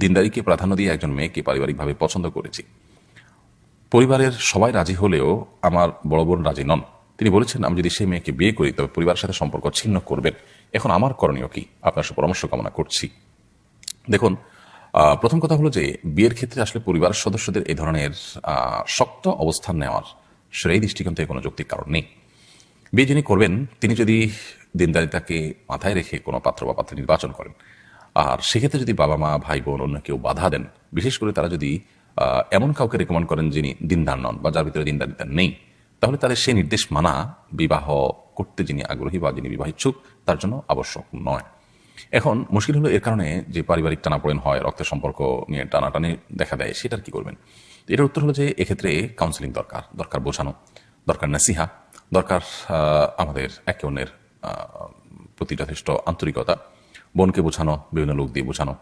দিনদারিকে প্রাধান্য দিয়ে একজন মেয়েকে পারিবারিকভাবে পছন্দ করেছি। পরিবারের সবাই রাজি হলেও আমার বড় বোন রাজি নন। তিনি বলেছেন, আমি যদি সেই মেয়েকে বিয়ে করি তবে পরিবারের সাথে সম্পর্ক ছিন্ন করবেন। এখন আমার করণীয় কি? আপনার পরামর্শ কামনা করছি। দেখুন, প্রথম কথা হলো যে বিয়ের ক্ষেত্রে আসলে পরিবারের সদস্যদের এই ধরনের শক্ত অবস্থান নেওয়ার সেই দৃষ্টিকোণ থেকে কোনো যৌক্তিক কারণ নেই। বিয়ে যিনি করবেন তিনি যদি দিনদারিতাকে মাথায় রেখে কোনো পাত্র বা পাত্রী নির্বাচন করেন, আর সেক্ষেত্রে যদি বাবা মা ভাই বোন অন্য কেউ বাধা দেন, বিশেষ করে তারা যদি এমন কাউকে রেকমেন্ড করেন যিনি দিনদার নন বা যার ভিতরে দিনদারিতা নেই, তাহলে তাদের সেই নির্দেশ মানা বিবাহ করতে যিনি আগ্রহী বা যিনি বিবাহিচ্ছুক তার জন্য আবশ্যক নয়। এখন মুশকিল হলো এর কারণে যে পারিবারিক টানাপোড়েন হয়, রক্তের সম্পর্ক নিয়ে টানাটানি দেখা দেয়, সেটার কি করবেন? এটার উত্তর হলো যে এক্ষেত্রে কাউন্সিলিং দরকার, দরকার বোঝানো, দরকার নাসিহা, দরকার আমাদের একে অন্যের প্রতি যথেষ্ট আন্তরিকতা, বোনকে বোঝানো, বিভিন্ন লোক দিয়ে বোঝানো,